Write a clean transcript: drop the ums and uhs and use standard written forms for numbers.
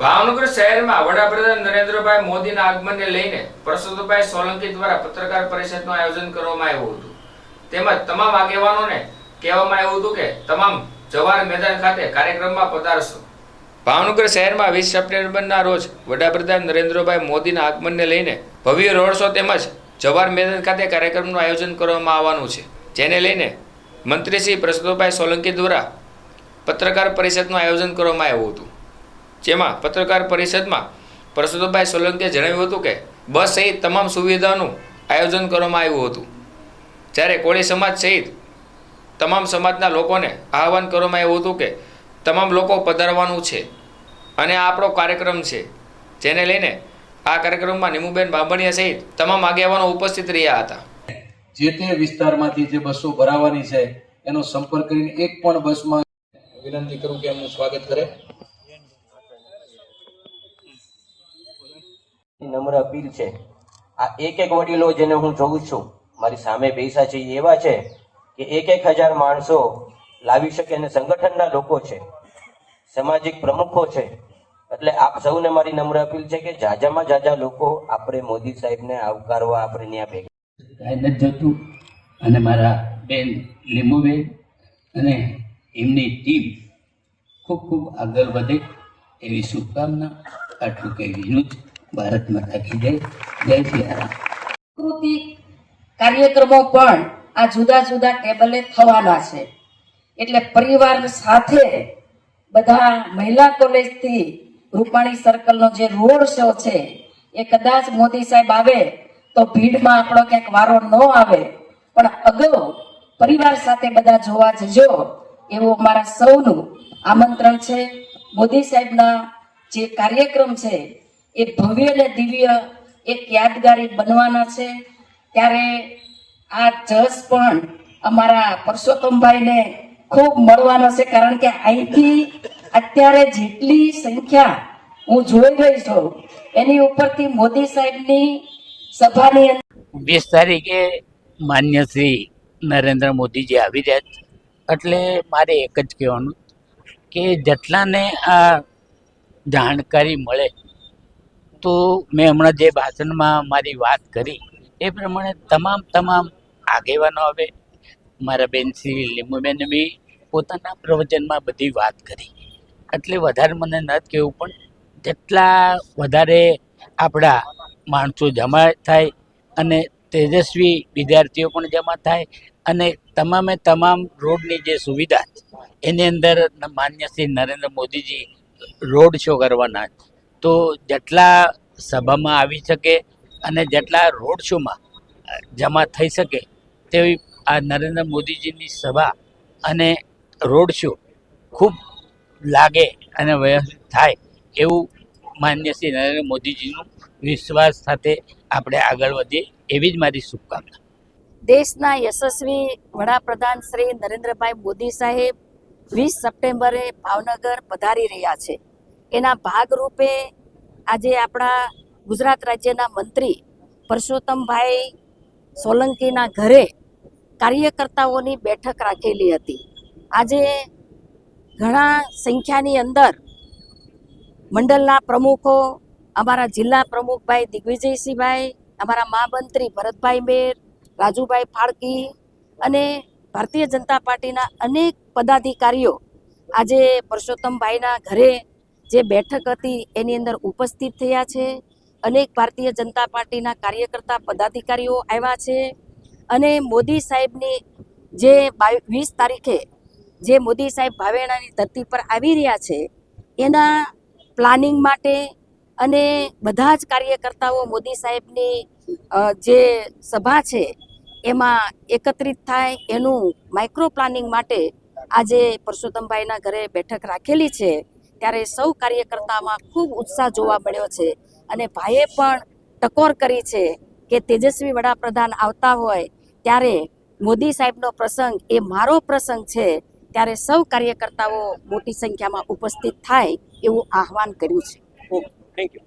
ભાવનગર શહેરમાં વડાપ્રધાન નરેન્દ્રભાઈ મોદીના આગમનને લઈને પરસોત્તમભાઈ સોલંકી દ્વારા પત્રકાર પરિષદનું આયોજન કરવામાં આવ્યું હતું. તેમજ તમામ આગેવાનોને કહેવામાં આવ્યું હતું કે તમામ જવાહર મેદાન ખાતે કાર્યક્રમમાં પધારશો. ભાવનગર શહેરમાં 20 સપ્ટેમ્બરના રોજ વડાપ્રધાન નરેન્દ્રભાઈ મોદીના આગમનને લઈને ભવ્ય રોડ શો તેમજ જવાહર મેદાન ખાતે કાર્યક્રમનું આયોજન કરવામાં આવવાનું છે, જેને લઈને મંત્રી શ્રી પરસોત્તમભાઈ સોલંકી દ્વારા પત્રકાર પરિષદનું આયોજન કરવામાં આવ્યું હતું. જેમાં પત્રકાર પરિષદમાં પરસોત્તમભાઈ સોલંકીએ જણાવ્યું હતું કે બસ સહિત તમામ સુવિધાનું આયોજન કરવામાં આવ્યું હતું. જ્યારે કોળી સમાજ સહિત તમામ સમાજના લોકોને આહવાન કરવામાં આવ્યું હતું કે તમામ લોકો પધારવાનું છે અને આ આપણો કાર્યક્રમ છે, જેને લઈને આ કાર્યક્રમમાં નિમુબેન બાંભણિયા સહિત તમામ આગેવાનો ઉપસ્થિત રહ્યા હતા. જે તે વિસ્તારમાંથી જે બસો ભરાવાની છે એનો સંપર્ક કરીને એક પણ બસમાં વિનંતી કરું કે એમનું સ્વાગત કરે. નમ્ર અપીલ છે, આ એક વડીલો જેને હું જોઉં છું મારી સામે બેસા છે એવા છે કે 1,000 માણસો લાવી શકે અને સંગઠનના લોકો છે, સામાજિક પ્રમુખો છે. એટલે આપ સૌને મારી નમ્ર અપીલ છે કે જાજામાં જાજા લોકો આપણે મોદી સાહેબને આવકારવા આપણે ત્યાં ભેગા. કાંઈ નથી જોતું અને મારા બેન લીંબુબેન અને એમની ટીમ ખૂબ ખૂબ આગળ વધે એવી શુભકામના. આટલું કહેવું જ. ભારત માતા કી જય. જય શ્રી રામ. સાંસ્કૃતિક કાર્યક્રમો પણ આ જુદા જુદા ટેબલે થવાના છે. એટલે પરિવાર સાથે બધા મહિલા કોલેજથી રૂપાણી સર્કલનો જે રોડ શો છે એ કદાચ મોદી સાહેબ આવે તો ભીડમાં આપણો ક્યાંક વારો ન આવે, પણ અગાઉ પરિવાર સાથે બધા જોવા જજો એવું અમારા સૌનું આમંત્રણ છે. મોદી સાહેબના જે કાર્યક્રમ છે એ ભવ્ય ને દિવ્ય એક યાદગારી બનવાના છે. ત્યારે આ જસ પણ અમારા પરસોત્તમભાઈને ખૂબ મળવાનો છે, કારણ કે અહીંથી અત્યારે જેટલી સંખ્યા હું જોઈ રહી છું એની ઉપરથી મોદી સાહેબની સભાની 20 તારીખે માન્ય શ્રી નરેન્દ્ર મોદીજી આવી રહ્યા છે. એટલે મારે એક જ કહેવાનું કે જેટલાને આ જાણકારી મળે, તો મેં હમણાં જે ભાષણમાં મારી વાત કરી એ પ્રમાણે તમામ આગેવાનો આવે. મારા બેન શ્રી લીંબુબેને બી પોતાના પ્રવચનમાં બધી વાત કરી. એટલે વધારે મને ન કહેવું, પણ જેટલા વધારે આપણા માણસો જમા થાય અને તેજસ્વી વિદ્યાર્થીઓ પણ જમા થાય અને તમામ રોડની જે સુવિધા એની અંદર માન્ય શ્રી નરેન્દ્ર મોદીજી રોડ શો કરવાના, તો જેટલા સભામાં આવી શકે અને જેટલા રોડ શોમાં જમા થઈ શકે તેવી આ નરેન્દ્ર મોદીજીની સભા અને રોડ શો ખૂબ લાગે અને વ્યવસ્થિત થાય એવું માન્ય શ્રી નરેન્દ્ર મોદીજીનું વિશ્વાસ સાથે આપણે આગળ વધીએ એવી જ મારી શુભકામના. દેશના યશસ્વી વડાપ્રધાન શ્રી નરેન્દ્રભાઈ મોદી સાહેબ 20 સપ્ટેમ્બરે ભાવનગર પધારી રહ્યા છે. એના ભાગરૂપે આજે આપણા ગુજરાત રાજ્યના મંત્રી પરસોત્તમભાઈ સોલંકીના ઘરે કાર્યકર્તાઓની બેઠક રાખેલી હતી. આજે ઘણા સંખ્યાની અંદર મંડળના પ્રમુખો, અમારા જિલ્લા પ્રમુખભાઈ દિગ્વિજયસિંહભાઈ, અમારા મહામંત્રી ભરતભાઈ મેર, રાજુભાઈ ફાળકી અને ભારતીય જનતા પાર્ટીના અનેક પદાધિકારીઓ આજે પરસોત્તમભાઈના ઘરે જે બેઠક હતી એની અંદર ઉપસ્થિત થયા છે. અનેક ભારતીય જનતા પાર્ટીના કાર્યકર્તા પદાધિકારીઓ આવ્યા છે અને મોદી સાહેબની જે 20 તારીખે જે મોદી સાહેબ ભાવેણાની ધરતી પર આવી રહ્યા છે એના પ્લાનિંગ માટે અને બધા જ કાર્યકર્તાઓ મોદી સાહેબની જે સભા છે એમાં એકત્રિત થાય એનું માઇક્રો પ્લાનિંગ માટે આજે પરસોત્તમભાઈના ઘરે બેઠક રાખેલી છે. ત્યારે સૌ કાર્યકર્તામાં ખૂબ ઉત્સાહ જોવા મળ્યો છે અને ભાઈએ પણ ટકોર કરી છે કે તેજસ્વી વડાપ્રધાન આવતા હોય ત્યારે મોદી સાહેબનો પ્રસંગ એ મારો પ્રસંગ છે. ત્યારે સૌ કાર્યકર્તાઓ મોટી સંખ્યામાં ઉપસ્થિત થાય એવું આહવાન કર્યું છે. Thank you.